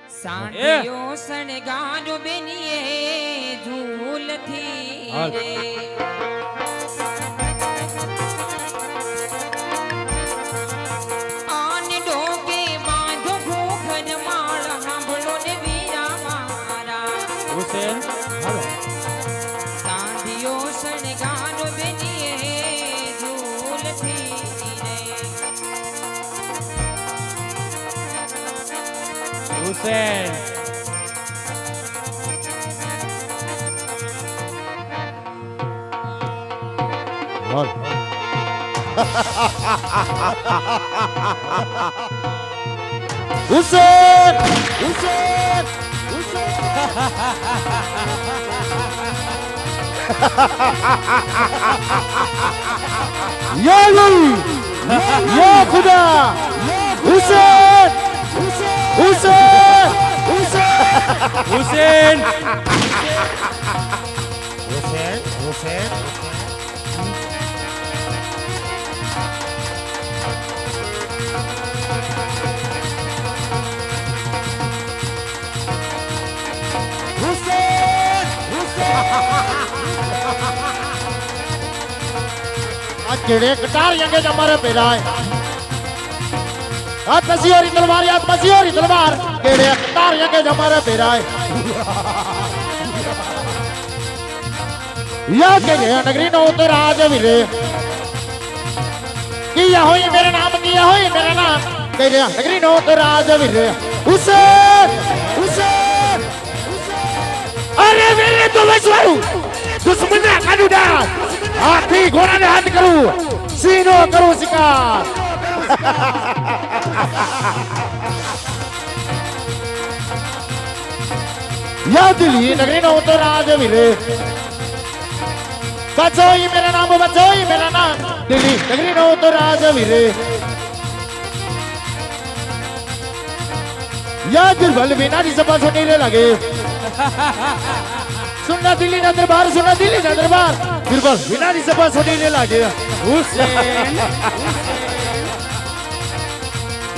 સાંધિયો સણગારો બેનીએ ઝૂલથી રે આને ડોકે બાંધો ભૂખન માળ સાંભળો ને વીરા મારા હુસેન હાલો સાંધિયો સણગારો બેનીએ ઝૂલથી રે હુસેન બોલ હુસેન હુસેન या अली या खुदा हुसैन हुसैन हुसैन हुसैन हुसैन केड़े कटार यंगे जमारे पेराए हाथ मसीहोरी तलवार याद मसीहोरी तलवार केड़े कटार यंगे जमारे पेराए या के नगरी नो तो राज वीरे किया होई मेरे नाम किया होई मेरा नाम केड़े नगरी नो तो राज वीरे हुसैन हुसैन अरे वीरे तो वसवारू दुश्मन ना कानूडा हाथी घोड़ा ने हाथ करूं सीनो करूं शिकार या दिल्ली नगरी नो तो राज वीरे बचोई मेरा नाम दिल्ली नगरी नो तो राज वीरे या दिलबल बिना नी सपा सुनीले लगे सुनना दिल्ली ना दरबार सुनना दिल्ली ना दरबार बिरबल बिना नी सपा सुनीले लगे હુસેન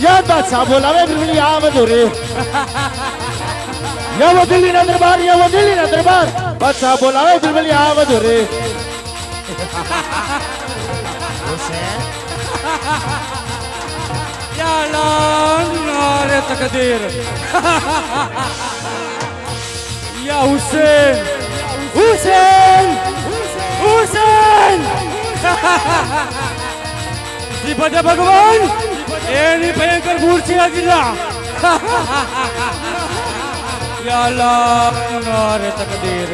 या बादशाह बोलावे बिरबल या मधुरे या वो दिल्ली ना दरबार बादशाह बोलावे बिरबल या मधुरे या नारे तकदीर या हुसैन हुसैन हुसैन श्रीपद भगवान एनी भयंकर मूर्ति अजिला या नारे तकदीर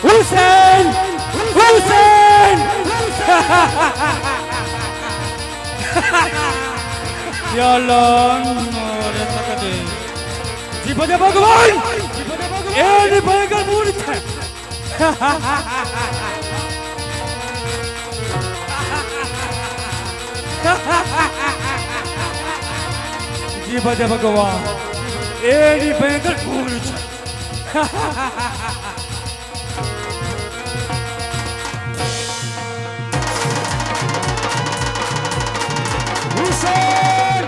हुसैन हुसैन या नारे तकदीर श्रीपद भगवान एनी भयंकर मूर्ति श्रीपद भगवान एनी भयंकर मूर्ति हुसैन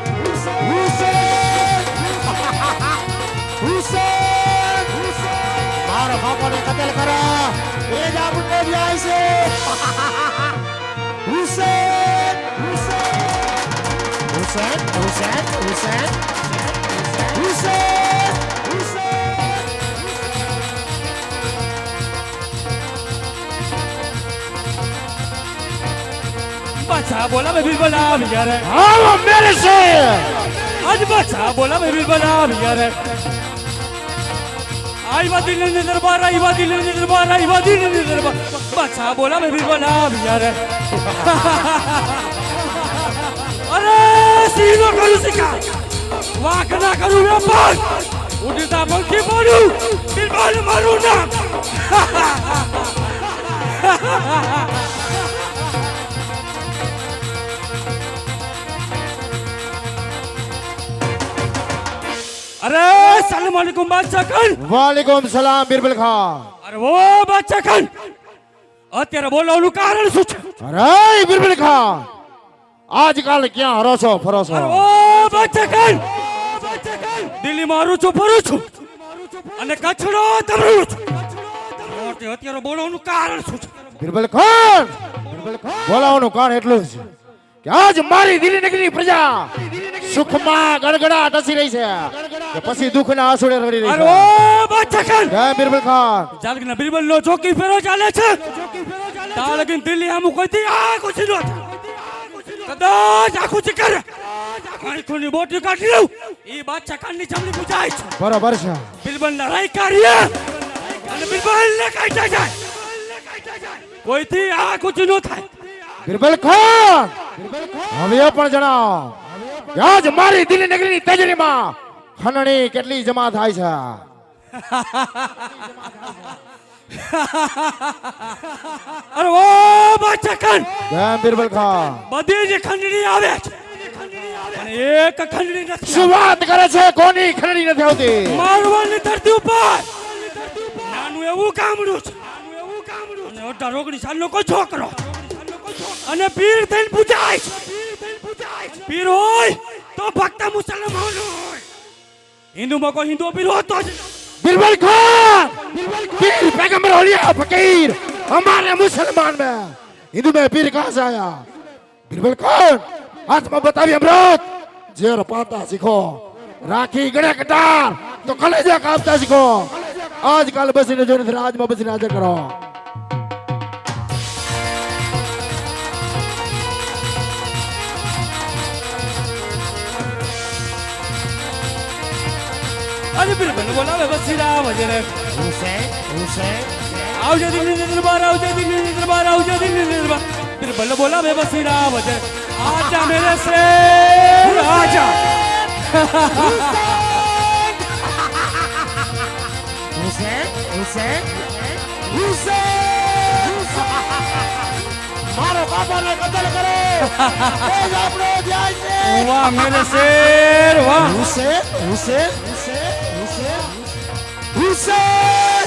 हुसैन हुसैन मार बापा ने कत्ल करा ये जा बुड्ढे भी आई से हुसैन हुसैन हुसैन हुसैन हुसैन बच्चा बोला मैं भी बना भैया रे हाँ वो मेरे से आज बच्चा बोला मैं भी बना भैया रे आई बात दिल ने दरबार आई बात दिल ने दरबार आई बात दिल ने दरबार बच्चा बोला मैं भी बना भैया रे अरे सीनो करू सिका वाक ना करू मैं पास उड़ता पंखी मारू बिल्कुल मारू ना अरे सलाम वालेकुम बादशाह खान। वालेकुम सलाम बिरबल खान। अरे वो बादशाह खान અત્યારે બોલાવવાનું કારણ શું છે? અરે બિરબલ ખાન, આજકાલ ક્યાં હરો છો ફરો છો? અરે ઓ બાદશાહ દિલ્હી મારું છું ફરું છું અને કચરો તમરું છું. અત્યારે બોલાવવાનું કારણ શું છે? બિરબલ ખાન, બોલાવાનું કારણ એટલું જ કે આજ મારી દિલ્હી નગરીની પ્રજા સુખમાં ગડગડાટ હસી રહી છે કે પછી દુઃખના આંસુડે રડી રહી અરે છે. ઓ બાદશાહ જય બિરબલ ખાન. જાલગના બિરબલ નો ચોકી ફેરો ચાલે છે. તાર લગીન દિલ્હી આમું કોઈ દી આ કુછી નો થાય. કદાચ આ કુછી કરે આંખોની બોટલી કાઢી લઉં એ બાદશાહ ખાનની જમણી પૂજાય છે. બરોબર છે. બિરબલ ના રાય કાર્ય અને બિરબલ ને કાઢી જાય કોઈથી આ કુછી નો થાય. બિરબલ ખાન, હવે પણ જણાવ કે આજ મારી દિલ્હી નગરીની તેજરીમાં ખંડણી કેટલી જમા થાય છે? અરે ઓ બાદશાહ ખાન, જય બિરબલ ખાન. બધી જ ખંડણી આવે છે અને એક ખંડણી નથી. શું વાત કરે છે? કોની ખંડણી નથી આવતી? મારવાની ધરતી ઉપર નાનું એવું ગામડું છે અને 18-19 સાલનો કોઈ છોકરો અને પીર થઈને પૂજાય છે. પીર હોય તો ભક્ત મુસલમાન હોય. હિન્દુમાં કોઈ હિન્દુ પીર હોતો જ નથી. बिरबल खान, पीर पैगंबर औलिया फकीर हमारे मुसलमान में, हिंदू में पीर कहाँ से आया? बिरबल खान, हाथ में बताइए अमृत जेर पाता सीखो, राखी गणे कटार तो कलेजा कापता सीखो. आजकल बसी ने जो आज में बसी हाजिर करो. અરે બિરબલ બોલાવે બસીરા વજરે આવજે દિલ્હી દરબાર, આવજે દિલ્હી દરબાર, આવજે દિલ્હી દરબાર. બિરબલ બોલાવે બસીરા વજરે આજા મેરે શેર આજા. मारो बाबा ने कत्ल करे आपने ध्यान से વાહ મેરે શેર વાહ. हुसैन हुसैन हुसैन हुसैन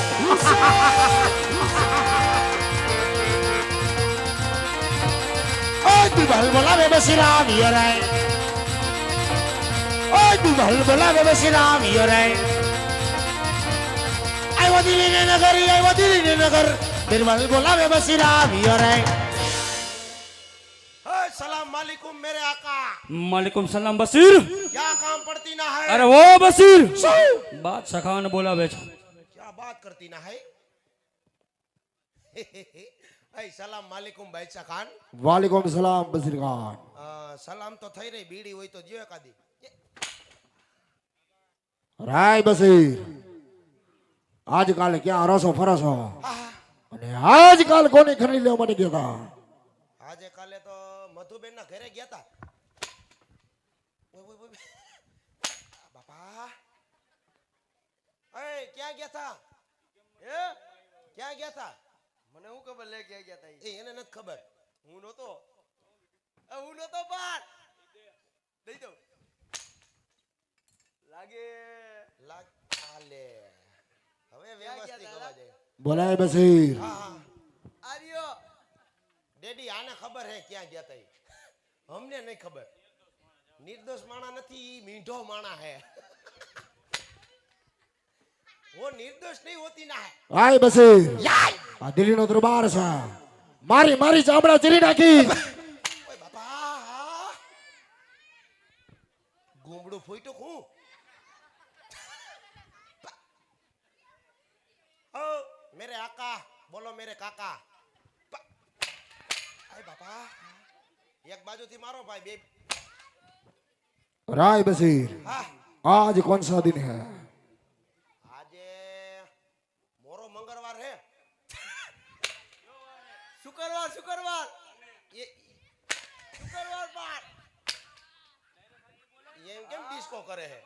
ओए बिरबल बोलावे बसीराम योराय, ओए बिरबल बोलावे बसीराम योराय. आयो दिल्ली नगर, आयो दिल्ली नगर, बिरबल बोलावे बसीराम योराय. सलाम वालेकुम मेरे आका. માલિકુમ સલામ બસીર. क्या काम पड़ती ना है? અરે ઓ બસીર બાદશાહ ખાન બોલાવે છે. क्या बात करती ना है? सलाम वालेकुम बादशाह खान. वालेकुम सलाम बसीर खान. सलाम तो થઈ રહી, બીડી હોય તો જીવ એકાદી. રાય બસીર, આજકાલ ક્યાં હરો છો ફરો છો અને આજકાલ કોની ખરીદ લેવા માટે ગયા હતા? આજે કાલે તો મધુબેન ના ઘરે ગયા હતા. બાપા એ ક્યાં ગયા હતા? ક્યાં ગયા હતા? મને હું ખબર લે ક્યાં ગયા તા એને નથી ખબર. હું નતો બાર દઈ દઉં લાગે લાગ આલે હવે વ્યવસ્થિત વ્યવસ્થિત અવાજ અવાજ આવે. બોલાય બસીર. આર્યો ડેડી આને ખબર હે ક્યાં ગયા તા? અમને નહીં ખબર. નિર્દોષ માણા નથી, મીંઢો માણા હે. वो निर्दोष नहीं होती ना है. आय बसीर, आ दिल्ली नो दरबार છે. મારી મારી ચામડા ચીરી નાખી. ઓય બાપા, ગુમડું ફૂટ્યું હું. ओ मेरे आका बोलो मेरे काका. आय बापा, एक बाजू થી मारो भाई बे. राय बसीर, आज कौन सा दिन है? मंगलवार है. શુક્રવાર ये શુક્રવાર બાર ये કેમ ડિસ્કો કરે है?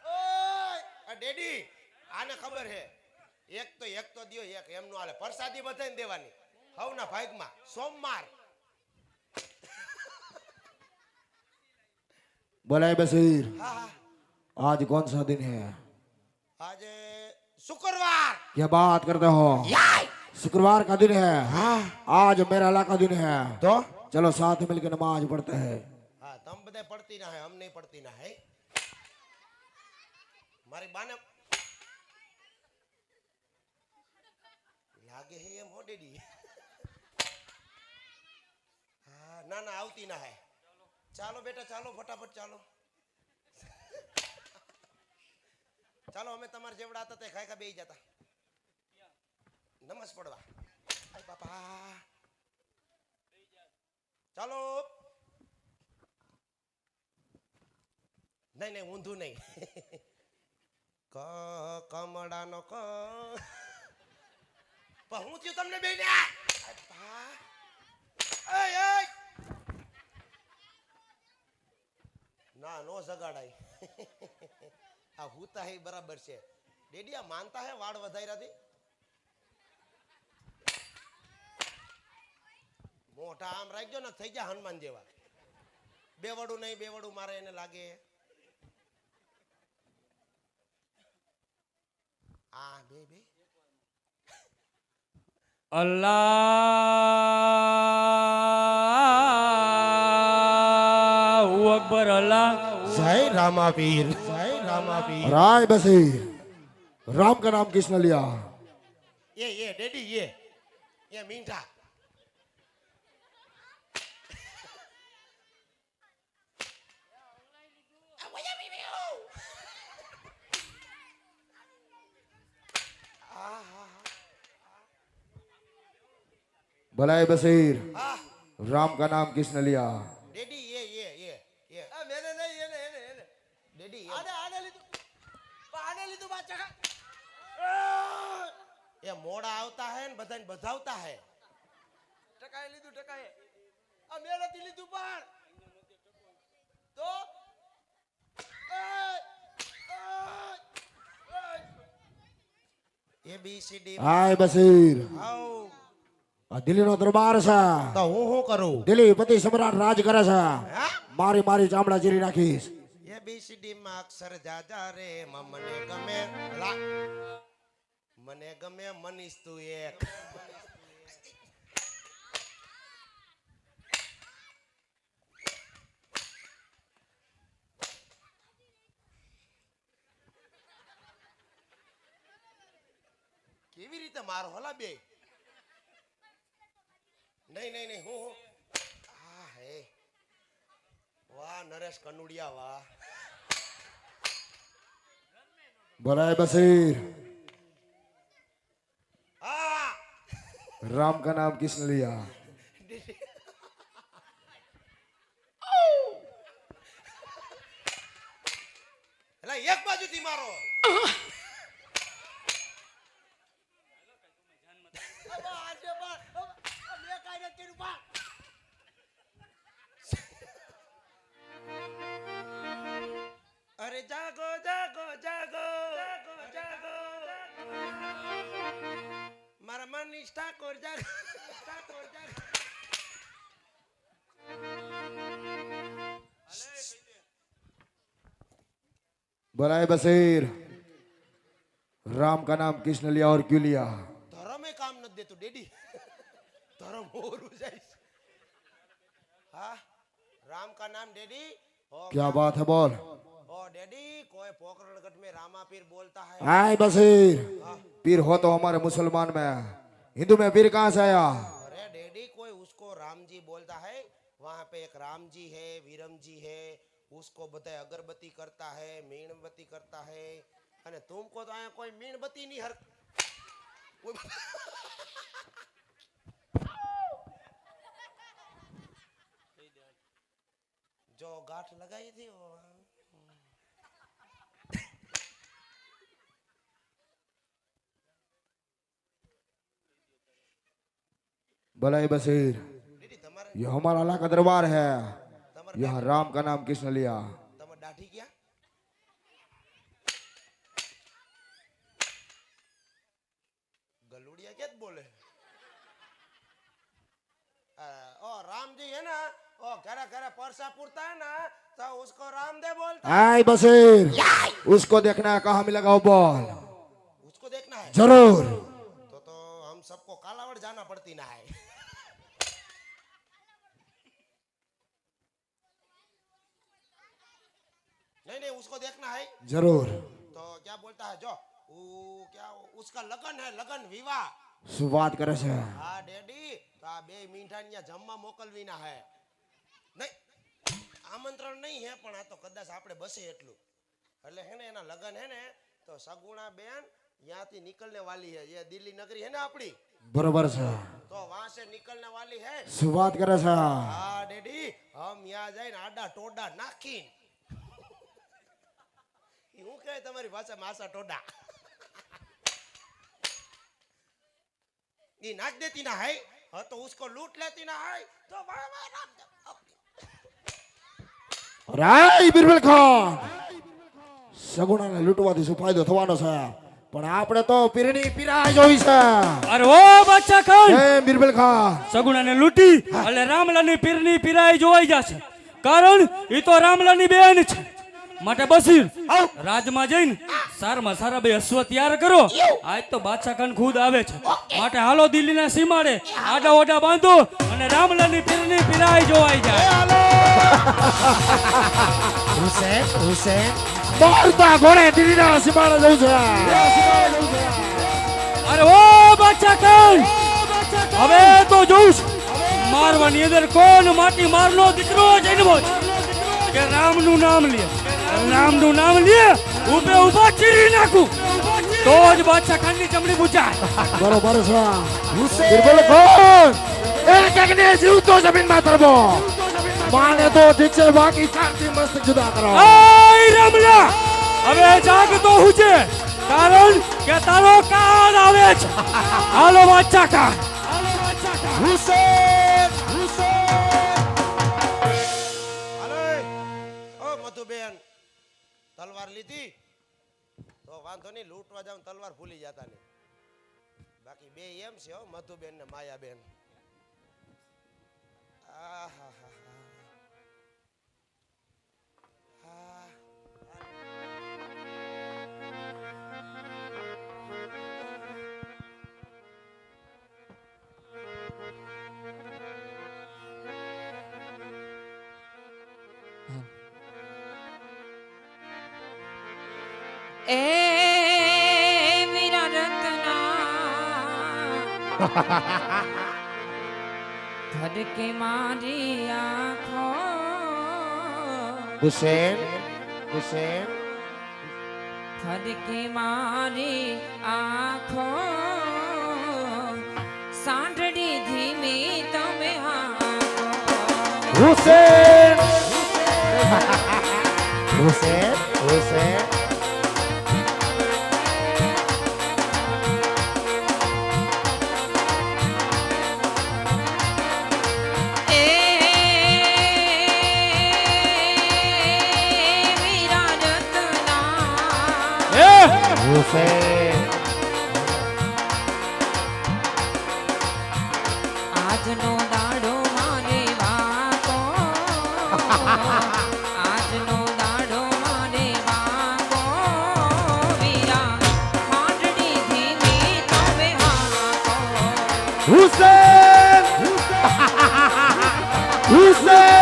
ઓય આ ડેડી આને ખબર है. એક તો દિયો, એક એમનો આલે પ્રસાદી બધાને દેવાની હવના ભાગમાં સોમવાર. बोलाए बसीर, आज कौन सा दिन है? आज शुक्रवार. क्या बात करते हो? शुक्रवार का दिन है। हाँ आज मेरा अल्लाह का दिन है। तो चलो साथ में मिलकर नमाज पढ़ते हैं। हाँ तम बधाय પડતી ના હે હમ નહીં પડતી ના હે મારી બાને લાગે હે એમ હો ડેડી હા ના ના આવતી ના હે ચાલો બેટા ચાલો ફટાફટ ચાલો ચાલો અમે તમાર જેવડા હતા તે ખાઈ ખા બેહી જતા નમસ પડવા આય બાપા ચાલો નહીં નહીં ઊંધું નહીં કમળાનો પણ હું થયું તમને બેને ના નો જગાડાય આ હુતા હે બરાબર છે ડેડી આ માનતા હે વાળ વધાર્યાથી મોટા આમ રાખજો ને થઈ જાય હનુમાન જેવા બેવડું નહીં બેવડું મારે એને લાગે આ બે બે અલ્લાહુ અકબર અલ્લાહ જય રામાપીર જય રામાપીર राय बसीर राम का नाम किसने लिया? ये डेडी ये मीठा भलाई बसीर हाँ राम का नाम किसने लिया? डेडी ये આ મેને નહીં એને डेडी આને લીધું બા ચકા ये मोड़ा આવતા હે ને બધાને બધાવતા હે ટકાએ લીધું ટકાએ આ મેલેથી લીધું પણ તો એ બી સી ડી हाय बसीर આવ दिल्ली नो दरबार सा તો હું શું કરું दिल्ली पति सम्राट राज करे सा હા मारी मारी चामड़ा चीरी नाखीस એ બી સી ડી માં અક્ષર જાજા રે મને ગમે લા મને ગમે મનીષ તું એક કેવી રીતે મારો હલા બે નહીં હું આ હે વાહ નરેશ કનુડિયા વાહ भलाई बसीर આ राम का नाम किसने लिया? એલા એક બાજુથી મારો આજે પણ મેં કાંઈ નથી કર્યું બા અરે જાગો જાગો જાગો જાગો જાગો મારા મનીષ ઠાકોર જાગો ઠાકોર જાગો भलाई बसीर राम का नाम किसने लिया और क्यों लिया? ધરમે કામ નથી દેતું ડેડી ધરમ હોરું જાય હા રામ કા નામ ડેडी क्या बात है बोल। ओ डैडी कोई पोखरणगढ़ में रामापीर बोलता है हाय बसीर पीर हो तो हमारे मुसलमान में, हिंदू में पीर कहाँ से आया? अरे डैडी कोई उसको राम जी बोलता है वहाँ पे एक राम जी है वीरम जी है उसको बताए अगरबत्ती करता है मीणबत्ती करता है अने तुमको तो आया कोई मीणबत्ती नहीं हर जो गांठ लगाई थी वो भलाई बसीर डैडी तुम्हारे ये हमारा अल्लाह का दरबार है, तुम्हारे यहाँ राम का नाम किसने लिया? तुम्हारे दाढ़ी क्या गलुड़िया क्या बोले ओ राम जी है ना ओ घरा घरा परसा पुरता है ना तो उसको रामदेव बोलता है हाय बसीर उसको देखना है कहाँ मिलेगा वो बोल। उसको देखना है जरूर तो हम सबको कालावड़ जाना पड़ती ना है। नहीं नहीं उसको देखना है जरूर। तो क्या बोलता है जो क्या उसका लगन है लगन विवाह શું વાત કરે છે? હા ડેડી તો આ બે મીઠાનિયા જમવા મોકલવીના હે નહીં આમંત્રણ નહીં હે પણ આ તો કદાચ આપણે બસે એટલું એટલે હે ને એના લગન હે ને તો સગુણા બેન ત્યાંથી નીકળને વાલી હે જે દિલ્હી નગરી હે ને આપણી બરોબર છે। તો वहां से निकलने वाली है। શું વાત કરે છે? हाँ डैडी हम यहाँ जाए आडा टोडा नाखी હું કહે તમારી ભાષામાં આસા ટોડા ये नाच देती ना है हाँ तो उसको लूट लेती ना है तो રાય બિરબલ ખાન સગુણાને લૂંટવાથી શું ફાયદો થવાનો છે પણ આપણે તો પીરની પીરાય જોઈ છે। અરે ઓ બાદશાહ ખાન હે બિરબલ ખાન સગુણાને લૂંટી એટલે રામલાની પીરની પીરાઈ જોવાઈ જશે કારણ એ તો રામલાની બેન છે માટે બસીર રાજમાં જઈને સારમાં સારા બે અશ્વ તૈયાર કરો આજ તો બાદશાહ ખાન ખુદ આવે છે માટે હાલો દિલ્હીના સીમાડે આડા ઓડા બાંધો અને રામલાની પીરની પીરાઈ જોવાઈ જાય હુસેન હુસેન મારતા ઘોડે દિલ્હીના સીમાડે જવું છે। અરે ઓ બાદશાહ ખાન હવે તો જોઉં છું મારવાની અંદર કોણ માટી મારનો દીકરો જન્મો છે કે રામનું નામ લે રામનું નામ લે ઉભે ઉભા ચીરી નાખું તો જ બાદશાહ ખાનની ચમડી બુજાય। બરોબર છે બિરબલ ખાન એ જગને જીવતો જમીનમાં તરબો માને તો ઠીક છે બાકી ચારથી મસ્ત જુદા કરો। આય રામલા હવે જાગતો હું છે કારણ કે તારો કાળ આવે છે હાલો બાદશાહ ખાન હુસેન હુસેન હાલો ઓ મધુબેન તલવાર લીધી તો વાંધો નહીં લૂંટવા જાવ તલવાર ભૂલી જતા નહીં બાકી બે એમ છે હો મધુબેન ને માયાબેન એ વીરા રત્ના ધડકે મારી આંખો હુસેન હુસેન ધડકે મારી આંખો સાંઢડી ધીમી તમે હાંકો હુસેન હુસેન હુસેન હુસેન આજનો દાડો મારે વાકો આજનો દાડો મારે વાકો વીરા માંડડી ધીમી તમે હાકો હુસેન હુસેન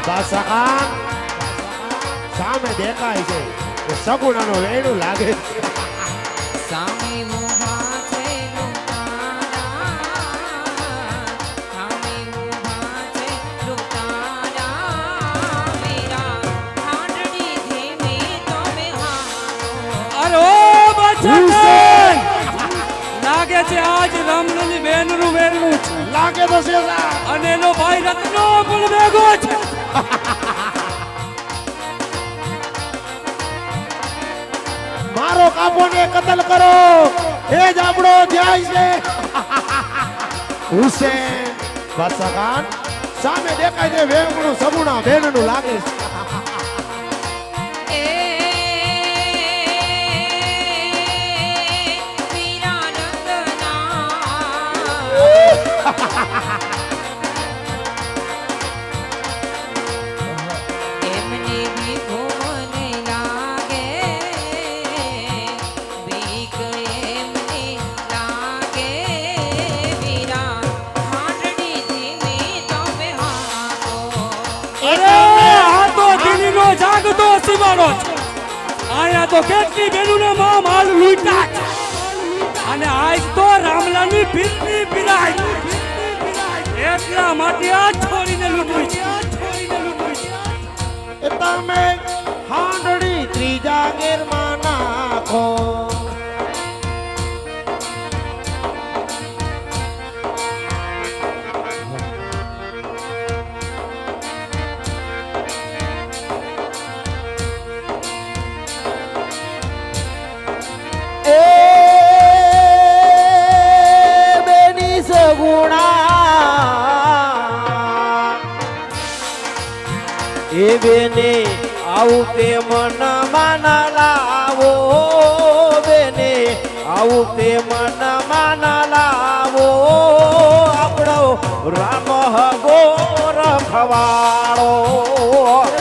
બાદશાહ ખાન સામે દેખાય છે કે સગુણાનો વેણું લાગે છે। સામે ઊભા છે લુટારા સામે ઊભા છે લુટારા વીરા માંડડી ધીમી તમે હાકો અરે ઓ બાદશાહ ખાન લાગે છે આજ રામલાની બેનનું વેરનું છે લાગે તો છે અને એનો ભાઈ રત્નો પણ ભેગો છે મારો કાપોને કતલ કરો એ જ આપણો ધ્યેય છે। હુસેન બાદશાહ ખાન સામે દેખાય છે વેગણું સગુણા બેનનું લાગે છે। એ સીમાડો છે. અહીંયા તો કેટલી બેનુને માલ લૂંટા છે. અને આજ તો રામલાની પીરની પીરાય. એટલા માટે આ છોડીને લૂંટવી છે. એ તમે હાંડડી ત્રીજા ગેરમાં નાખો. એ બેની સગુણા એ બેને આવું તે મન માન લાવો. બેને આવું તે મન માન લાવો. આપણો રામ હગો રખવાળો.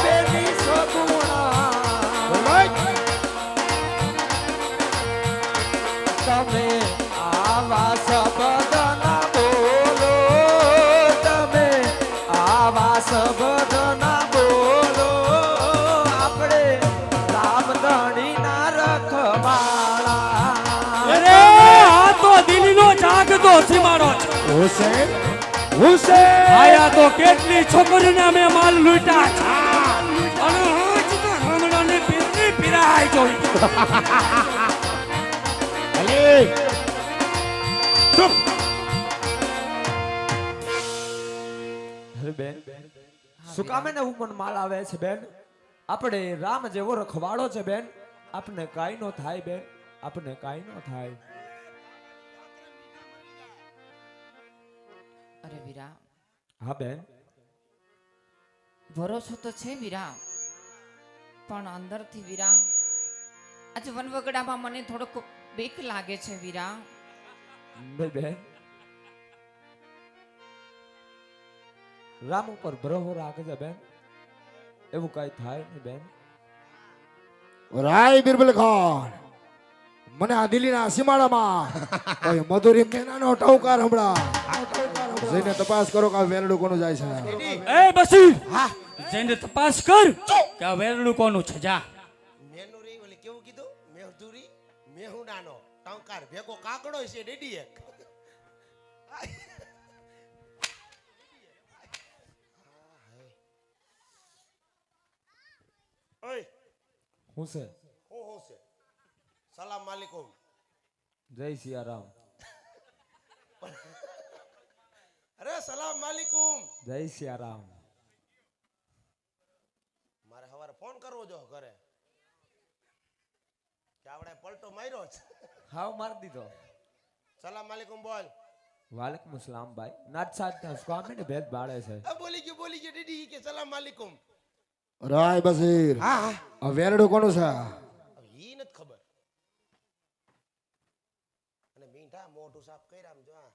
બેની સગુણા તમે આવા શબ્દ ના બોલો, તમે આવા શબ્દ ના બોલો. આપણે રામધણી ના રખવાળા. અરે આ તો દિલ્હીનો જાગતો સીમાડો છે. હુસેન હુસેન આયા તો કેટલી છોકરીને અમે માલ લૂંટા છે. અને આજ તો રામલાની પીરની પીરાય જોઈ. અલી ચૂપ. અરે બેન, શું કામે ને હું માલ આવે છે બેન? આપણે રામ જેવો રખવાડો છે બેન. આપને કાઈ નો થાય બેન, આપને કાઈ નો થાય. અરે વીરા, હા બેન, ભરોસો તો છે વીરા, પણ અંદરથી વીરા આજે વનવગડામાં મને થોડોક બીક લાગે છે વીરા. બેન રામ ઉપર ભરોસો રાખજે બેન, એવું કઈ થાય નહીં બેન. રાય બિરબલ ખાન, મને આ દિલ્હીના સીમાડામાં કોઈ મધુરી મેનાનો ટવકાર હમણાં જઈને તપાસ કરો કે આ વેરડું કોનું જાય છે. એ બસી જઈને તપાસ કર કે આ વેરણું કોનું છે. જા. મેનુરી ઓલી કેવું કીધું? મેહુરી મેહુનાનો ટંકાર ભેગો કાકડો છે ડેડી એક. ઓય હું છે? હું છે? સલામ માલિકુમ. જય સિયારામ. અરે સલામ માલિકુમ. જય સિયારામ. મારે સવારે ફોન કરવો જો ઘરે કે આપણે પલટો માર્યો છે. હાવ માર દીધો. સલામ માલિકુમ બોલ. વાલેકુમ સલામ ભાઈ. નાચ સાચ ના સ્વામી ને ભેદ બાળે છે. બોલી ગયો દીદી કે સલામ માલિકુમ. રાય બસીર, હા આ વેરડું કોનું છે? હવે ઈ નથી ખબર. અને મીઠા મોઢું સાફ કર્યા આમ જો આ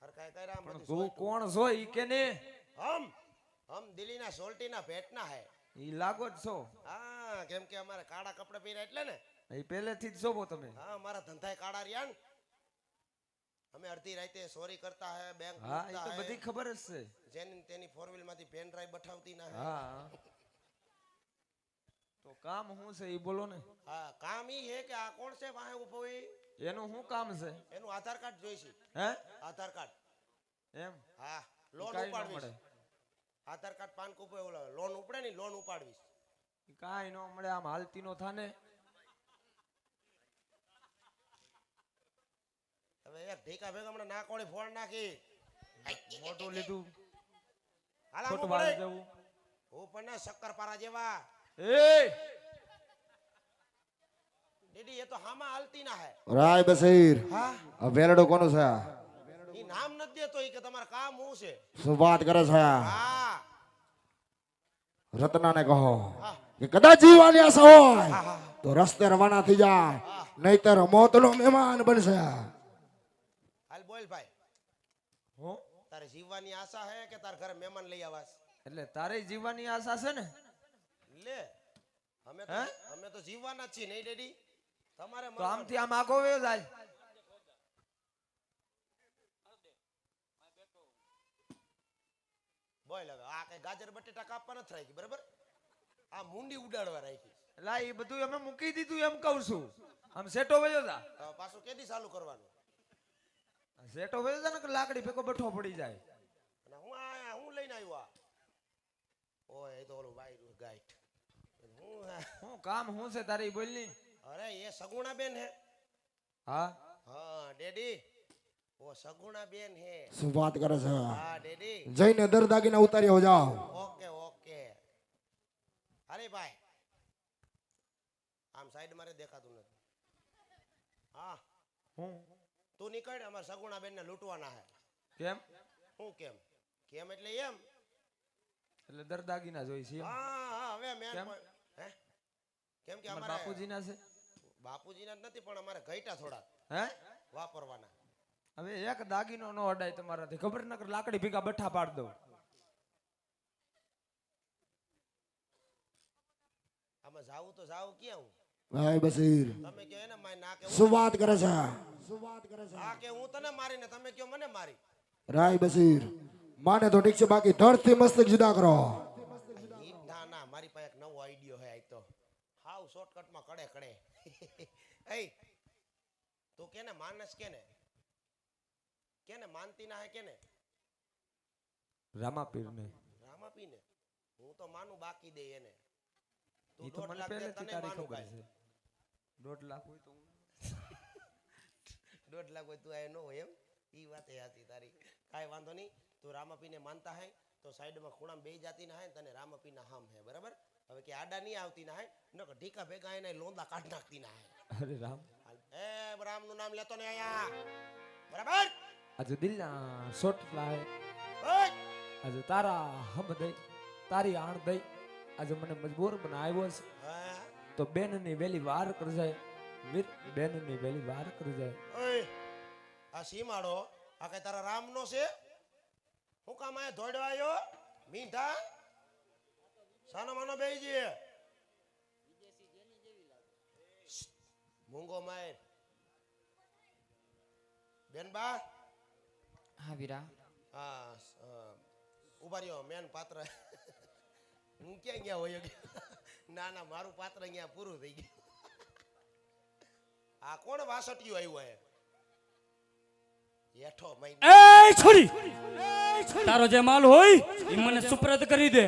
હરકાય કર્યા આમ પણ બધું તું કોણ છો ઈ કે ને? હમ દિલ્હીના સોલ્ટીના ભેટના હે. ઈ લાગો જ છો. હા કેમ કે અમારે કાળા કપડા પહેર્યા એટલે ને. ઈ પહેલેથી જ છો તમે. હા મારા ધંધાય કાળા રહ્યા ને. અમે અડધી રાતે ચોરી કરતા હે, બેંક હા ઈ તો બધી ખબર જ છે. જેની તેની ફોર વ્હીલ માંથી પેન ડ્રાઈવ બઠાવતી ના હે. હા તો કામ શું છે ઈ બોલો ને. હા કામ ઈ હે કે આ કોણ છે વાહે ઉભો હોય એનું શું કામ છે? એનું આધાર કાર્ડ જોઈશે. હે આધાર કાર્ડ. એમ હા લોન કાંઈ ન ઉપાડવી. મળે. આધાર કાર્ડ પાન કુપે લોન ઉપડે ને લોન ઉપાડવી. કાંઈ ન મળે. આમ હાલતી નો થાને. હવે એક ઢીકા ભેગા હમણાં ના કોણી ફોન નાખી મોટું લીધું હાલા ખોટું હું વાળ પડે જવું. હું પણ ને શક્કરપારા જેવા એ દીદી એ તો હામાં હાલતી ના હે. રાય બસીર, આ વેરડું કોનું છે? ઈ નામ નથી દેતો ઈ કે તમારું કામ શું છે. શું વાત કરે છે? હા રત્નાને કહો કે કદાચ જીવવાની આશા હોય તો રસ્તે રવાના થઈ જાય, નહીતર મોતનો મહેમાન બનશે. હાલ બોલ ભાઈ, હું તારે જીવવાની આશા હે કે તાર ઘરે મહેમાન લઈ આવાસ? એટલે તારે જીવવાની આશા છે ને? લે અમે તો જીવવાના જ છીએ નહીં ડેડી. તમારે તો આમથી આમ આગો વયો જાય. બોલ હવે આ કઈ ગાજર બટેટા કાપવા નથી રાખી બરાબર. આ મુંડી ઉડાડવા રાખી. લા એ બધું અમે મૂકી દીધું એમ કહું છું. આમ સેટો વયો જા. પાછું કેદી ચાલુ કરવાનું? સેટો વયો જા ને કે લાકડી ભેગો બેઠો પડી જાય. અને હું લઈને આવ્યો આ? ઓય એ તો ઓલું વાયરું ગાઈટ. હું કામ હું છે તારી બોલની? અરે એ સગુણા બેન હે. હા હા ડેડી, ઓ સગુણા બેન હે. શું વાત કરે છે? હા ડેડી. જઈને દર દાગીના ઉતારી આવો જાઓ. Okay okay. અરે ભાઈ આમ સાઈડ મારે દેખાતું નથી. હા હું તું નીકળ, અમાર સગુણા બેન ને લૂંટવાના હે. કેમ? હું કેમ? કેમ એટલે એમ. એટલે દરદાગીના જોઈ છે એમ? હા હવે મેન કેમ? હે કેમ કે અમારા અમારે બાપુજીના છે. બાપુજીના જ નથી પણ અમારે ઘઈટા થોડા હે વાપરવાના. હવે એક દાગીનો નો અડાય તમારાથી, ખબર નકર લાકડી ભેગા બઠ્ઠા પાડ દઉં. આમાં જાવું તો જાવું ક્યાં હું? ભાઈ બસીર તમે કહો એને મારી ના કે શું વાત કરે છે? શું વાત કરે છે? હા કે હું તને મારીને તમે કહો મને મારી. રાય બસીર માને તો ઠીક છે, બાકી ધડ થી મસ્તક જુદા કરો. ના ના મારી પાસે એક નવો આઈડિયો હે. આ તો હાવ શોર્ટકટમાં કડે કડે. એ તું કેને માનસ કેને માનતી ના હે કેને? રામાપીરને. રામાપીને હું તો માનું બાકી દે એને. ઈ તું તો 1.5 મને લાખ દે પહેલેથી તને તારી માનું ખબર કાંઈ. છે. 1.5 લાખ હોય તો હું 1.5 લાખ હોય તું આ નો હોય એમ? ઈ વાતે હતી તારી. કાંઈ વાંધો નહીં. તું રામાપીને માનતા હે તો સાઈડમાં ખૂણામાં બેહી જાતી ના હે તને રામાપીના હામ હે બરાબર. હવે કે આડા નહીં આવતી ના હે નકર ઢીકા ભેગા એને લોંદા કાઢ નાખતી ના હે. અરે રામ, એ રામનું નામ લેતો ને આયા બરાબર. આજે દિલના શોટ લાય, ઓય આજે તારા હમ દઈ, તારી આણ દઈ, આજે મને મજબૂર બનાવ્યો છે. હા તો બેનની વેલી વાર કરી જાય, વીર બેનની વેલી વાર કરી જાય. ઓય આ સીમાડો આ કઈ તારા રામનો છે? હું કામ આયા દોડવા આવ્યો મીંઢા? સાનો માનો બેહીજી મૂંગો માર બેનબા. હા વીરા. હા ઉભા રહ્યો મેન પાત્ર. હું ક્યાં ગયા હોય? ના ના મારું પાત્ર અહીંયા પૂરું થઈ ગયું. આ કોણ વાસટિયું આવ્યું હે? હેઠો મહિનો એ છોરી, તારો જે માલ હોય એ મને સુપ્રત કરી દે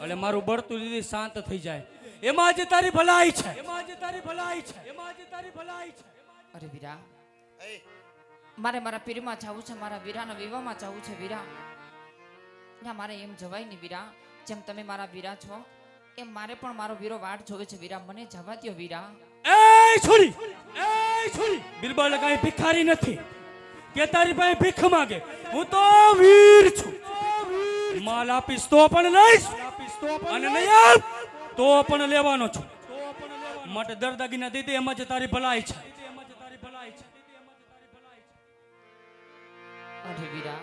એટલે મારું બળતું લીધી શાંત થઈ જાય. એમાં જ તારી ભલાઈ છે, એમાં જ તારી ભલાઈ છે, એમાં જ તારી ભલાઈ છે. અરે વીરા, એ મારે મારા પીરમાં જવું છે, મારા વીરાના વિવાહમાં જવું છે વીરા. ના મારે એમ જવાય નહીં વીરા. જેમ તમે મારા વીરા છો એમ મારે પણ મારો વીરો વાટ જોવે છે વીરા. મને જવા દ્યો વીરા. એ છોરી, એ છોરી, બિરબલ કાંઈ ભિખારી નથી કે તારી પાસે ભીખ માંગે. હું તો વીર છું. માલ આપીશ તો પણ લઈશ અને નહીં આપ તો પણ લેવાનો છું. માટે દરદાગીના દીધી એમાં જ તારી ભલાઈ છે. અરે વીરા,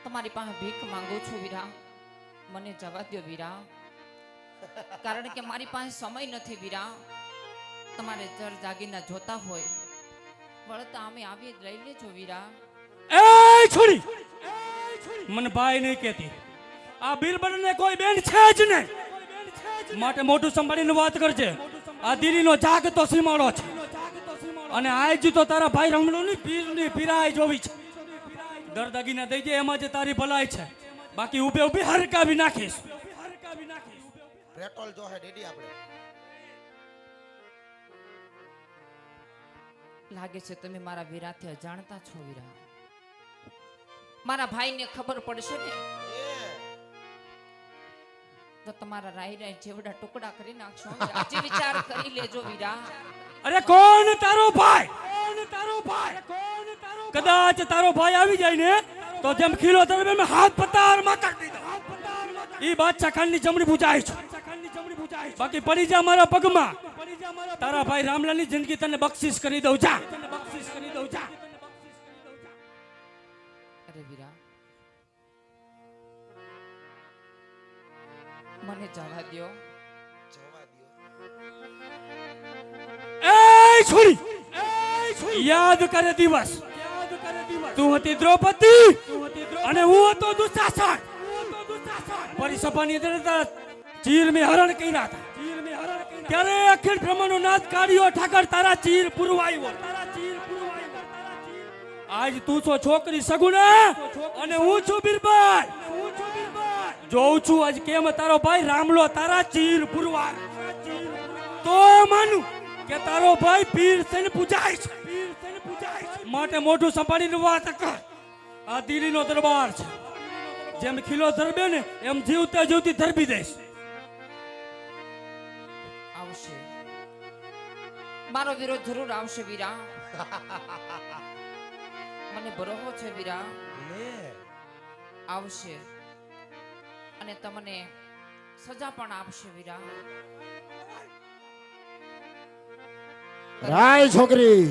તમારી પાસે ભીખ માંગુ છું વીરા. મને જવા દ્યો વીરા. કારણ કે મારી પાસે સમય નથી વીરા. તમારે જર જાગીના જોતા હોય વળતા અમે આવી જ લઈ લેજો વીરા. એ છોરી, મને ભાઈ નહીં કહેતી. આ બિરબલ ને કોઈ બેન છે જ નહીં. માટે મોટું સંભાળીને વાત કરજે. આ દિલ્હીનો જાગતો સીમાડો છે અને આજ તો તારા ભાઈ રમણોની પીરની પીરાઈ જોવી છે. દરદાગીના દઈ દે એમાં જ તારી ભલાઈ છે. બાકી ઉભે ઉભી હરકાવી નાખીશ. પેટ્રોલ જો હે ડેડી આપણે. લાગે છે તમે મારા વીરાથી અજાણતા છો વીરા. મારા ભાઈને ખબર પડશે ને તો તમારા રાઈ રાઈ જેવડા ટુકડા કરી નાખશો. આજે વિચાર કરી લેજો વીરા. અરે કોણ તારો ભાઈ? કદાચ તારો ભાઈ આવી જાય ને તો જેમ ખીલો તરફ મેં હાથ પતારમાં કરી દીધો. ઈ બાદશાહ ખાનની જમણી પૂજાય છે. બાકી પડી જા મારા પગમાં. તારા ભાઈ રામલાલની જિંદગી તને બક્ષિસ કરી દઉં. જા. અરે વીરા, મને જવા દ્યો. જવા દ્યો. એ છોરી, યાદ કરે દિવસ. તું હતી દ્રૌપદી અને હું હતો દુશાસન. પરિસભાની અંદર તારા ચીર મેં હરણ કર્યા હતા ત્યારે અખિલ બ્રહ્માંડનો નાથ કાઢ્યો ઠાકર તારા ચીર પુરવાયો આજ તું છો છોકરી સગુણા અને હું છું બીરબલ જોઉં છું આજ કેમ તારો ભાઈ રામલો તારા ચીર પુરવાય તો માનું કે તારો ભાઈ પીર થઈને પૂજાય છે માટે મોઢું સંભાળીને વાત કર આ દિલ્હીનો દરબાર છે જેમ ખીલો ધરબે ને એમ જીવતા જીવતી ધરબી દઈશ આવશે મારો વિરોધ જરૂર આવશે વીરા મને ભરોસો છે વીરા લે આવશે અને તમને સજા પણ આપશે વીરા રાય છોકરી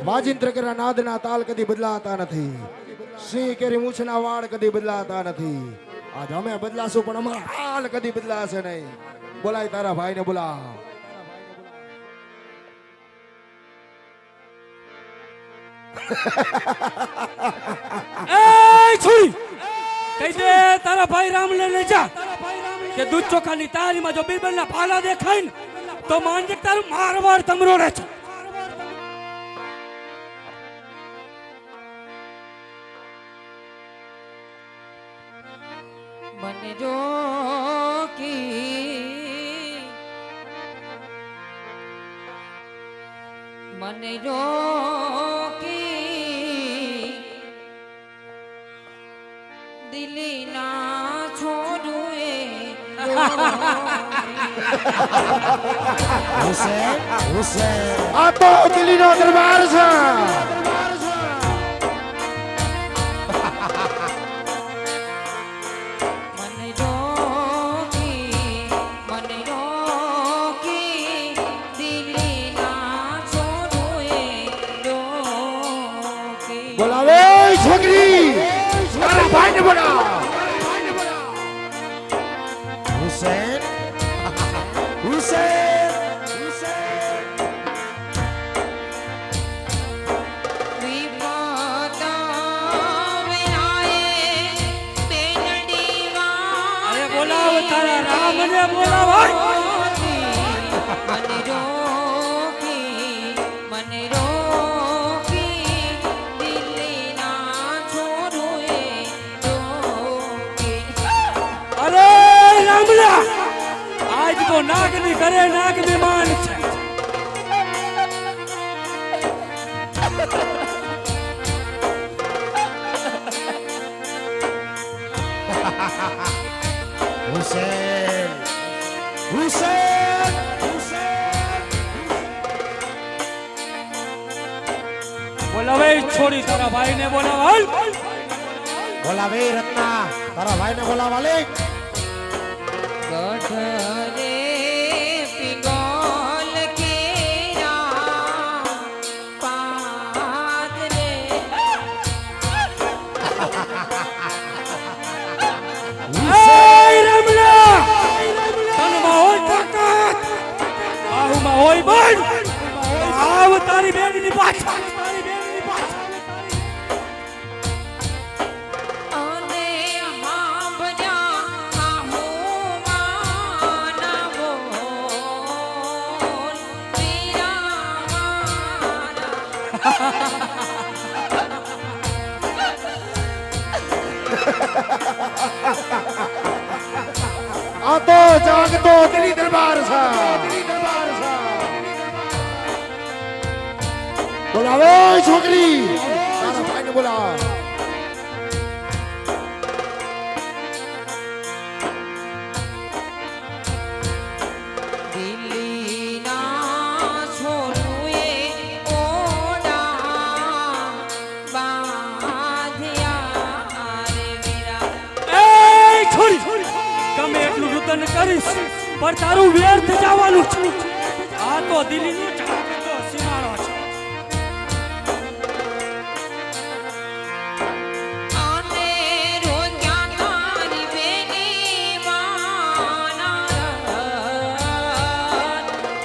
વાજિંત્ર કરા નાદના તાલ કદી બદલાતા નથી સિંહ કેરી મૂછના વાળ કદી બદલાતા નથી આજ અમે બદલાશું પણ અમારા હાલ કદી બદલાશે નહીં બોલાય તારા ભાઈને બોલાવ એ છોડી કહી દે તારા ભાઈ રામ લઈને જા કે દૂધ ચોખાની તારીમાં જો બીરબલના ભાલા દેખાય ને તો માનજે કે તારું મારવાર તમરોડે છે મને રોકી મને રોકી દિલ્હી ના છોડુએ આ તો દિલ્હીનો દરબાર છે મને રોકી દિલ્હી ના છોડુએ રોકી બોલાવે છોકરી તારા ભાઈને બોલાવ હુસેન હુસેન અરે બોલાવ તારા રામને બોલાવ મને રોકી દિલ્હી ના છોડુએ રોકી અરે રામલા આજ તો નાગની ઘરે નાગ મહેમાન છે હુસેન હુસેન બોલાવે છોડી તારા ભાઈને બોલાવ બોલાવે રત્ના તારા ભાઈને બોલાવા લે ગઢરે પિંગોલ કેરા પાદરે રામલા તનમાં હોય તાકાત આહુમાં હોય બળ આવ તારી બેનની પાછળ અને હાંભળ્યા આહુમાં નવો વીરા મારા આ તો જાગતો દિલ્હી દરબાર છે બોલાવે છોકરી તારા ભાઈને બોલાવ દિલ્હી ના છોડુએ ઓડા બાંધ્યા રે વીરા એ છોડી ગમે એટલું રુદન કરીશ પણ તારું વ્યર્થ જવાનું છે આ તો દિલ્હીનો જાગતો સીમાડો છે આને રોક્યા તારી બેની વાના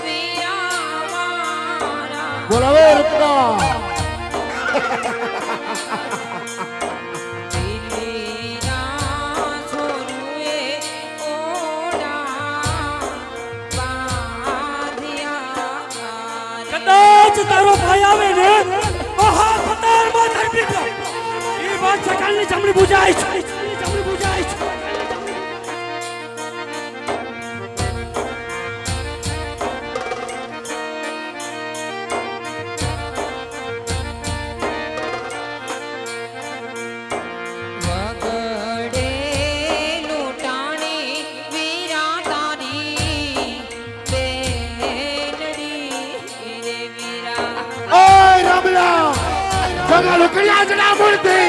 વીરા મારા બોલાવે રત્ના દિલ્હી ના છોડુએ કદાચ તારો ભાઈ આવે ને તો હા પતારમાં ધરપી દો એ વાત સકાળની જમણી બુજાય છે જમણી બુજાય છે વગડે લૂંટાણી વીરા તારી બેનડી રે વીરા. ઓય રામલા જગા લોકડિયા જના મૂર્તિ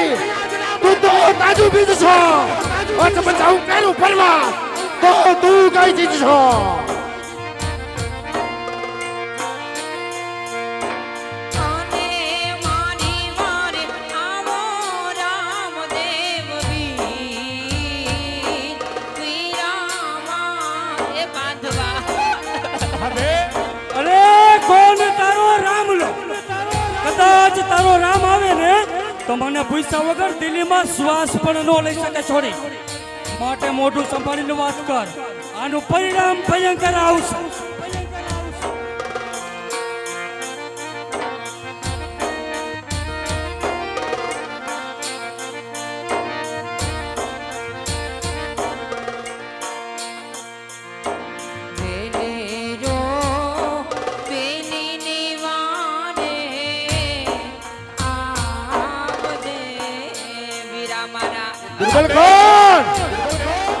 તું તો તાજુ બીજ છો અચ બચાવું કેનું ફરવા તો તું કઈ ચીજ છો અને મારી વારે આવો રામદેવ વીર વીરામાં એ બાંધવા. અરે કોણ તારો રામલો કદાચ તારો રામ આવે ને તો મને પૂછ્યા વગર દિલ્હીમાં શ્વાસ પણ ન લઈ શકે છોડી માટે મોઢું સંભાળીને વાત કર આનું પરિણામ ભયંકર આવશે વેલેરો વેલીની વારે આવજે વીરા મારા. બિરબલ કોણ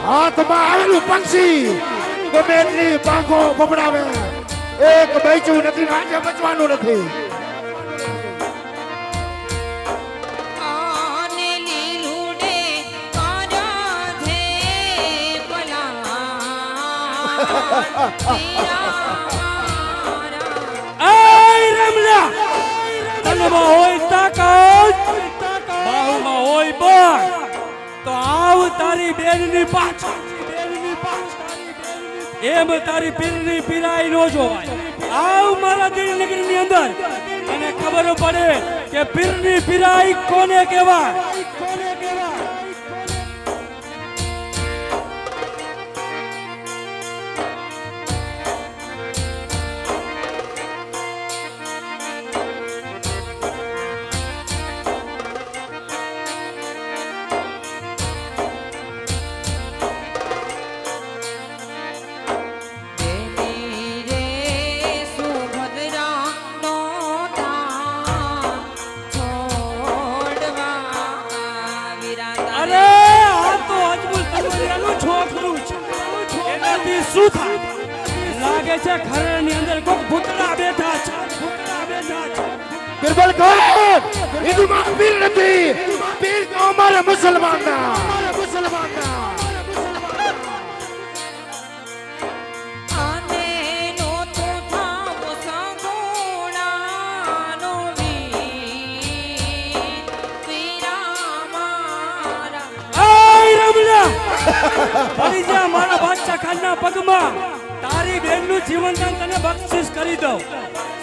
હાથમાં આવેલું પક્ષી ગમે એટલી પાંખો ફફડાવે એક બૈચું નથી ને આજે બચવાનું નથી આને લીલુડે કારાધે પલા વીરા મારા. એય રમલા તનમાં હોય તાકાત બાહુમાં હોય બળ તો આવ તારી બેનની પાછળ એમ તારી પીરની પીરાઈ નો જોવાય આવ મારા દિલ નગરની અંદર અને ખબર પડે કે પીરની પીરાઈ કોને કહેવાય વેલી રે સુભદ્રા નો ધામ છોડવા વીરા અરે તારે. આ તો અજમલ તલવારિયાનું છોકરું છે એનાથી શું થાય લાગે છે ઘરની અંદર કોક ભૂતડા બેઠા છે બિરબલ કોણ હિન્દુમાં પીર નથી પીર તો અમારા મુસલમાનના આને નો તો થાવ સંગોડાનો વીર વીરા મારા. એય રમલા પડી જા મારા બાદશાહ ખાનના પગમાં તારી બેનનું જીવનદાન તને બક્ષિસ કરી દઉં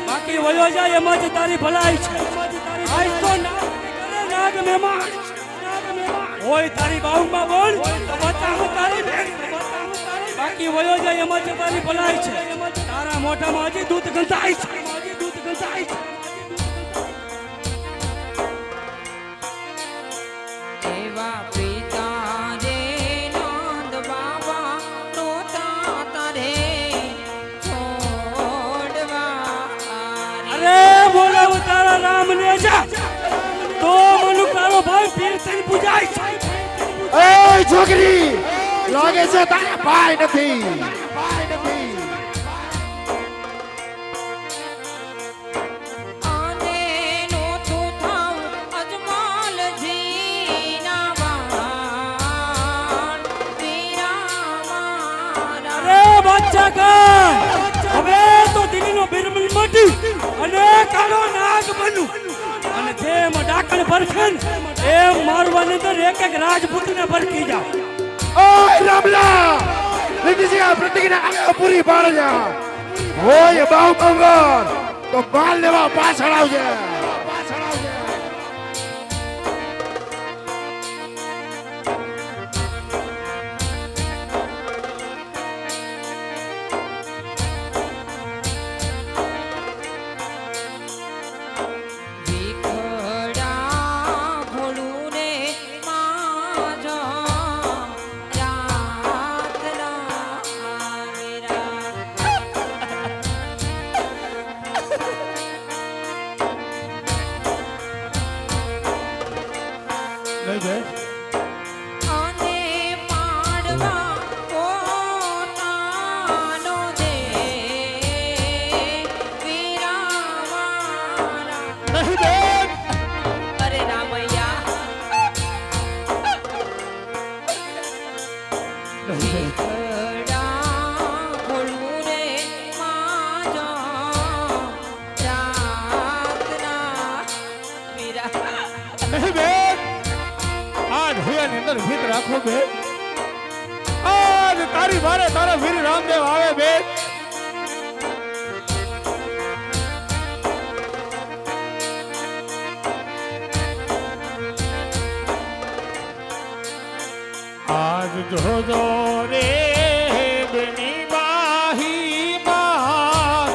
બાકી વયો જાય એમાં જ તારી ભલાઈ છે આજ તો નાગ મહેમાન હોય તારી બાહુમાં બોલ તો બતાવું તારી બેન બાકી વયો જાય એમાં જ તારી ભલાઈ છે તારા મોઢામાં હજી દૂધ ગંધાય છે એવા પિતા રે નંદ બાબા નો તાતા રે છોડવા અરે બોલાવ તારા રામ ને જા તો મનુ તારો ભાઈ પીર થઈને પૂજાય છે એ છોકરી લાગે છે તારા ભાઈ નથી આને નો તો થાવ અજમલજી ના વાણ વીરા મારા. અરે બાદશાહ ખાન હવે તો દિલ્હીનો બિરબલ મટી અને કાળો નાગ બનું અને જેમ ડાકણ ભરખન એમ મારવાની અંદર એક એક રાજપૂતને ભરકી જાવ ઓય રામલા લીધી છે આ પ્રતિજ્ઞા પૂરી પાડજે હોય બાહુ બંગર તો બાલ લેવા પાછળ આવજે નહીં બેન અને પાડવા પોતાનો દે વીરા મારા. નહીં બેન અરે રામૈયા નહીં બેન કડા બોલવું રે માજા રાતના વીરા. નહીં બેન આજ હૈયાની અંદર ભીત રાખો બેન આજ તારી વારે તારા વીર રામદેવ આવે બેન આજ જોજો રે બેની બાહી માં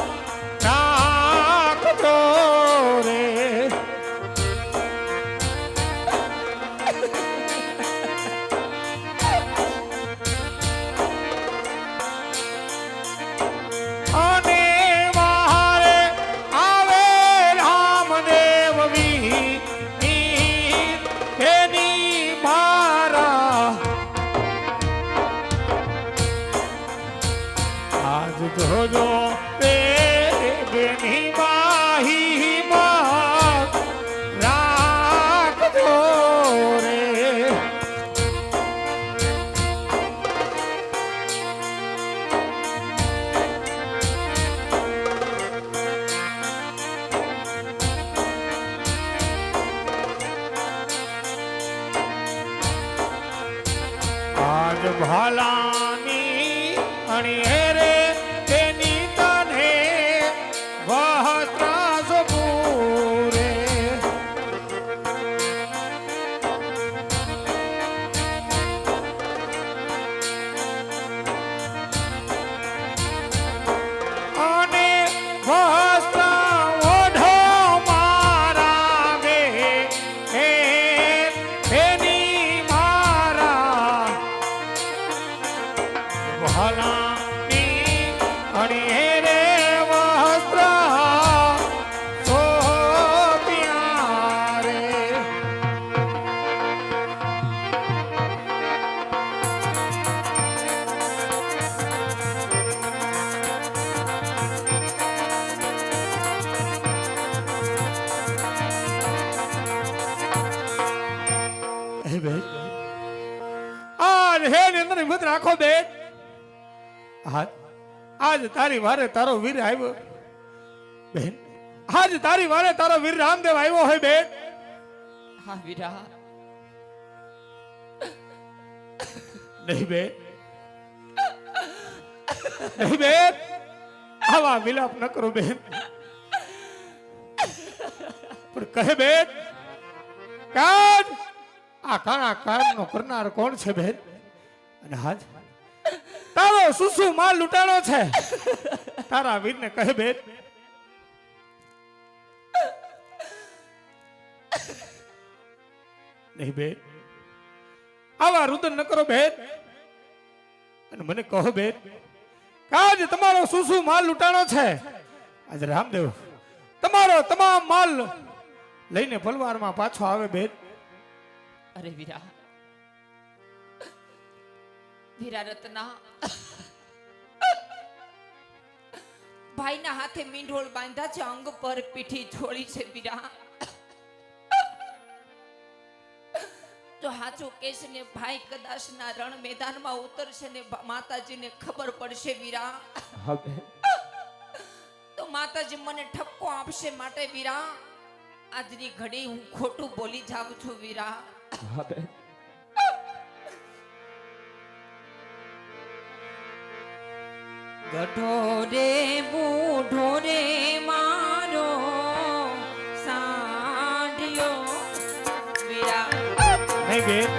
રાખજો રે અને વારે આવે રામદેવ વીર એની મારા આજ જોજો રે બેની બાહી માં રાખજો રે આજ ભાલાની અણી રે તેની તને વહત્રાસ પૂરે અને વસ્ત્ર ઓઢો મારા ગે એની મારા વહાલાની અણી રે વસ્ત્ર સોપ્યા રે હે બેન આજ હે નિંદર હિંમત રાખો બેન આજ તારી વારે તારો વીર આવ્યો બેન આજ તારી વારે તારો વીર રામદેવ આવ્યો હોય બેન હા વીરા. નહીં બેન નહીં બેન આવા વિલાપ ન કરો બેન પણ કહે બેન કાન આ કાણા કામ નો કરનાર કોણ છે બેન અને હાજ તારો સુસુ માલ લૂંટાણો છે તારા વીરને કહે બેન નહીં બેન આવા રુદન ન કરો બેન અને મને કહો બેન કાજ તમારો સુસુ માલ લૂંટાણો છે આજે રામદેવ તમારો તમામ માલ લઈને પલવારમાં પાછો આવે બેન અરે વીરા વીરા રત્ના ભાઈના હાથે મીંઢોળ બાંધ્યા છે, અંગ પર પીઠી છોડી છે વીરા. જો હાચું કહેશે ને ભાઈ કદાચ ના રણ મેદાનમાં ઉતરશે ને માતાજીને ખબર પડશે વીરા હા બેન તો માતાજી મને ઠપકો આપશે. માટે વીરા આજની ઘડી હું ખોટું બોલી જાઉં છું વીરા. હા બેન ગઢો રે બૂઢો રે મારો સાંઢિયો વીરા. નહીં બેન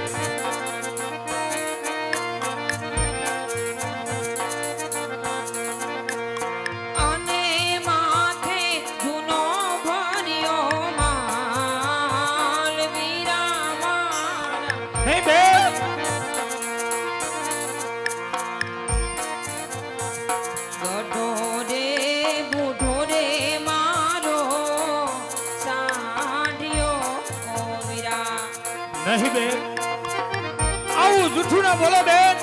અને માથે જૂનો ભર્યો માલ વીરા મારા. નહીં બેન ગઢો રે બૂઢો રે મારો સાંઢિયો વીરા. નહીં બેન, આવું જૂઠું ના બોલો બેન.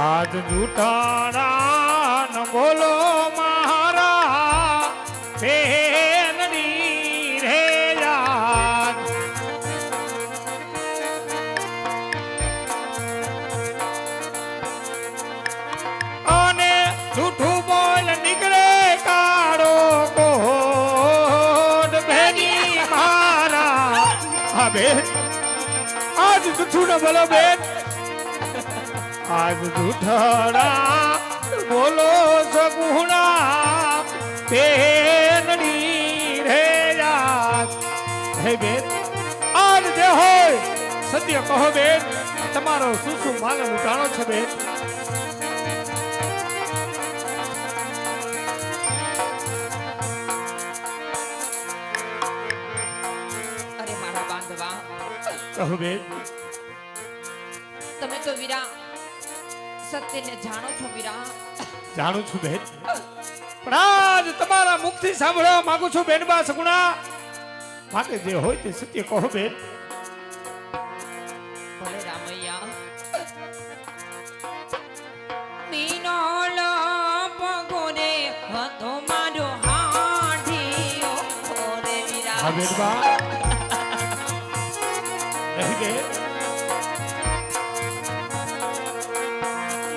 આજ જૂઠાણા ન બોલો મારા બેનની રે યાદ. અને જૂઠું બોલ નીકળે કાળો કોડ બેની મારા. હા બેન, આજ જૂઠું ન બોલો બેન. આજ જૂઠાણા બોલો સગુણા બેનની રે યાદ. હે બેન, આજ જે હોય સત્ય કહો બેન. તમારો શું શું માલ લૂંટાણો છે બેન? અરે મારા બાંધવા, કહો બેન. તમે તો વીરા સત્યને જાણો છો વીરા. જાણું છું બેન, પણ આજ તમારા મુખથી સાંભળવા માંગુ છું બેન બા સગુણા. માટે જે હોય તે સત્ય કહો બેન. ભલે રામૈયા. મીનો પગોરે હતો મારો હાંઢીઓ રે વીરા. હા બેન બા, નહીં બેન.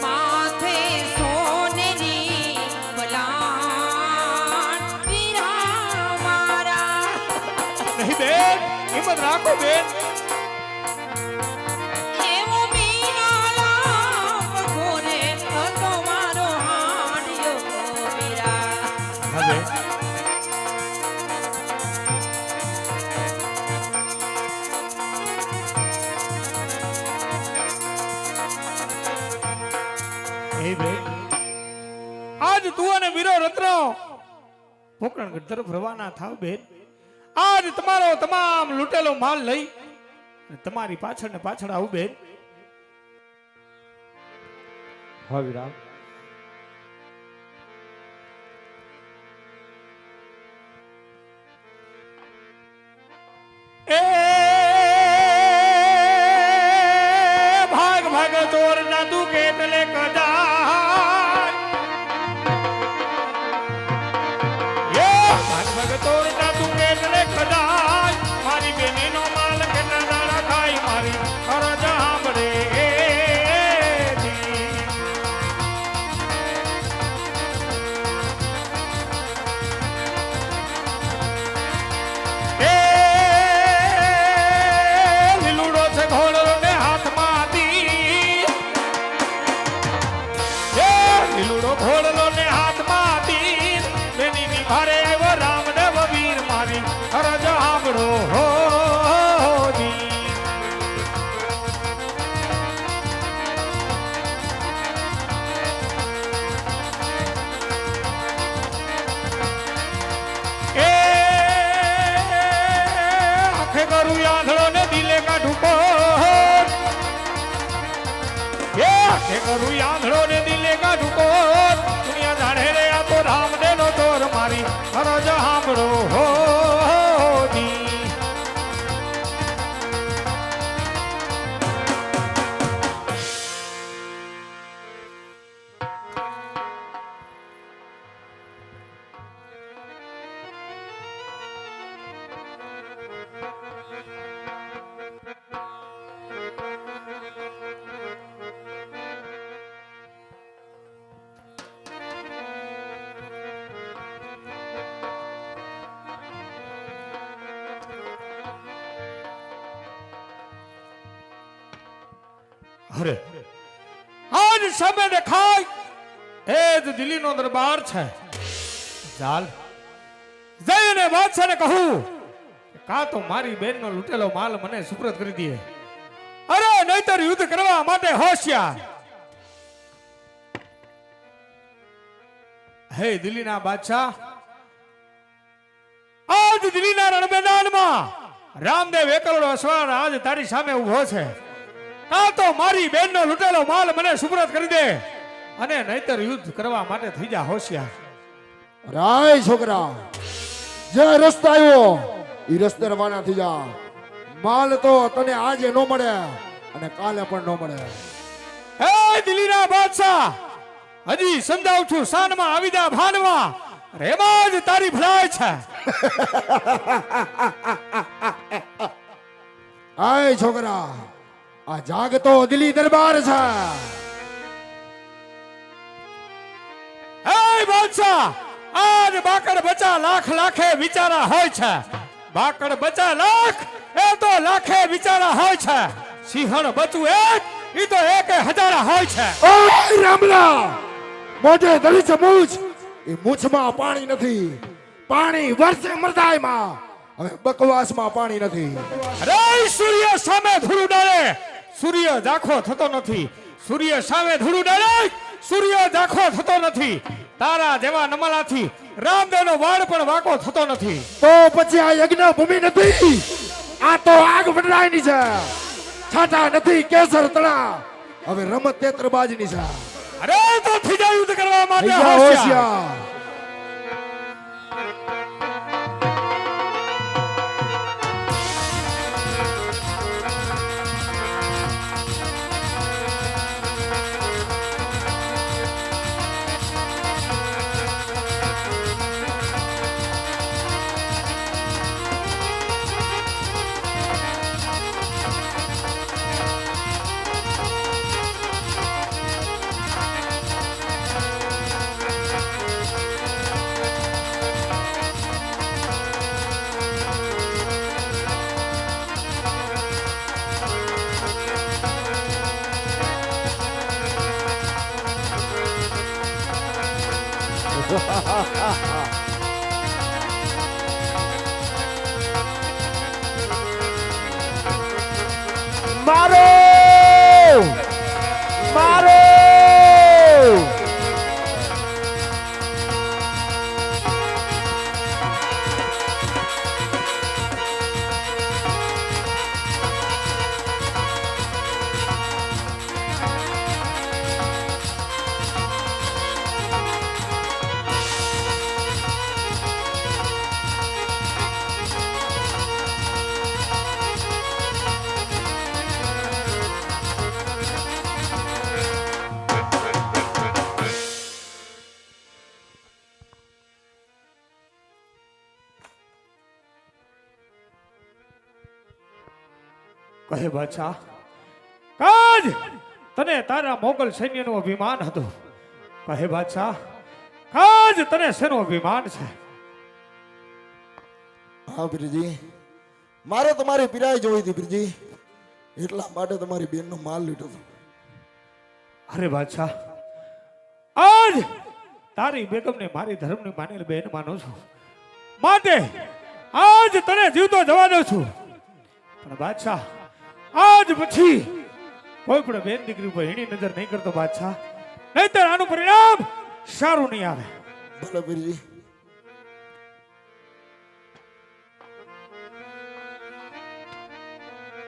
માથે સોનેરી પલાણ વીરા મારા. નહીં બેન, હિંમત રાખો બેન. એવો મીનાલા પગોરે હતો મારો હાંઢીઓ વીરા. હા બેન. એ બેન, આજ તું અને વીરો રત્નો પોકરણગઢ તરફ રવાના થાવ બેન. આજ તમારો તમામ લૂંટેલો માલ લઈ અને તમારી પાછળ ને પાછળ આવું બેન. હા વિરામ. એ ભાગ ભાગ ચોર ના તું કેટલે કદાચ. એ ભાગ ભાગ ચોર ના તું કેટલે કદાચ. મારી બેનીનો માલ કેટલા દાડા ખાઈ મારી ફરજ સાંભળે. ઘોડલો ને હાથમાં તીર તેની નિભારે આવ્યો રામદેવ વીર મારી ફરજ સાંભળો હોજી. એ આંખે કરું આંધળો ને દિલે કાઢું કોટ. એ આંખે કરું આંધળો ને દિલે કાઢું કોટ. દુનિયા જાણે રે આ તો રામદેવ નો તોર મારી ફરજ સાંભળો હોજી. અરે આજ સામે દેખાય એ જ દિલ્હીનો દરબાર છે. ચાલ જઈને બાદશાહને કહું કા તો મારી બેનનો લૂંટેલો માલ મને સુપ્રત કરી દે. અરે નહીતર યુદ્ધ કરવા માટે હોશિયાર. હે દિલ્હીના બાદશાહ, આજ દિલ્હીના રણમેદાનમાં રામદેવ એકલડો અસવાર આજ તારી સામે ઉભો છે. કા તો મારી બેનનો લૂંટેલો માલ મને સુપ્રત કરી દે, અને નહીતર યુદ્ધ કરવા માટે થઈ જા હોશિયાર. રાય છોકરા, જે રસ્તો આવ્યો એ રસ્તે રવાના થઈ જા. માલ તો તને આજે ન મળે અને કાલે પણ ન મળે. હે દિલ્હીના બાદશાહ, હજી સમજાવું છું, શાનમાં આવી જા ભાનમાં. રેમાં જ તારી ભલાઈ છે. આય છોકરા, આ જાગતો દિલ્હી દરબાર છે. હે બાદશાહ, આજ બાકડ બચા લાખ લાખે વિચારા હોય છે. બાકડ બચા લાખ એ તો લાખે વિચારા હોય છે. સિંહણ બચવું એક ઈ તો એક હજારા હોય છે. ઓય રામલા, મોઢે દળી છે મૂછ, એ મૂછમાં પાણી નથી. પાણી વરસે મરદાયમાં, હવે બકવાસમાં પાણી નથી. અરે સૂર્ય સામે ધૂળ ડાળે સૂર્ય ઝાંખો થતો નથી. સૂર્ય સામે ધૂળ ડાળે સૂર્ય ઝાંખો થતો નથી. તારા જેવા નમલાથી રામદેવનો વાળ પણ વાંકો થતો નથી. તો પછી આ યજ્ઞ ભૂમિ નથી, આ તો આગ વડરાયની છે. છાટા નથી કેસર તળા, હવે રમત તેત્રબાજની છે. અરે તો થઈ જાય યુદ્ધ કરવા માટે થઈ જા હોશિયાર. હોશિયાર. મારો મારો કહે બાદશાહ, કાજ તને તારા મોગલ સૈન્યનું અભિમાન હતું. કહે બાદશાહ, કાજ તને શેનું અભિમાન છે? હા પીરજી, મારે તમારી પીરાઈ જોઈ હતી પીરજી, એટલા માટે તમારી બેનનો માલ લીધો હતો. અરે બાદશાહ, આજ તારી બેગમને મારી ધર્મની માનેલ બેન માનું છું, માટે આજ તને જીવતો જવા દઉં છું. પણ બાદશાહ, આજ પછી કોઈ પણ બેન દીકરી ઉપર હીણી નજર નહીં કરતો બાદશાહ, નહીતર આનું પરિણામ સારું નહીં આવે. ભલે પીરજી.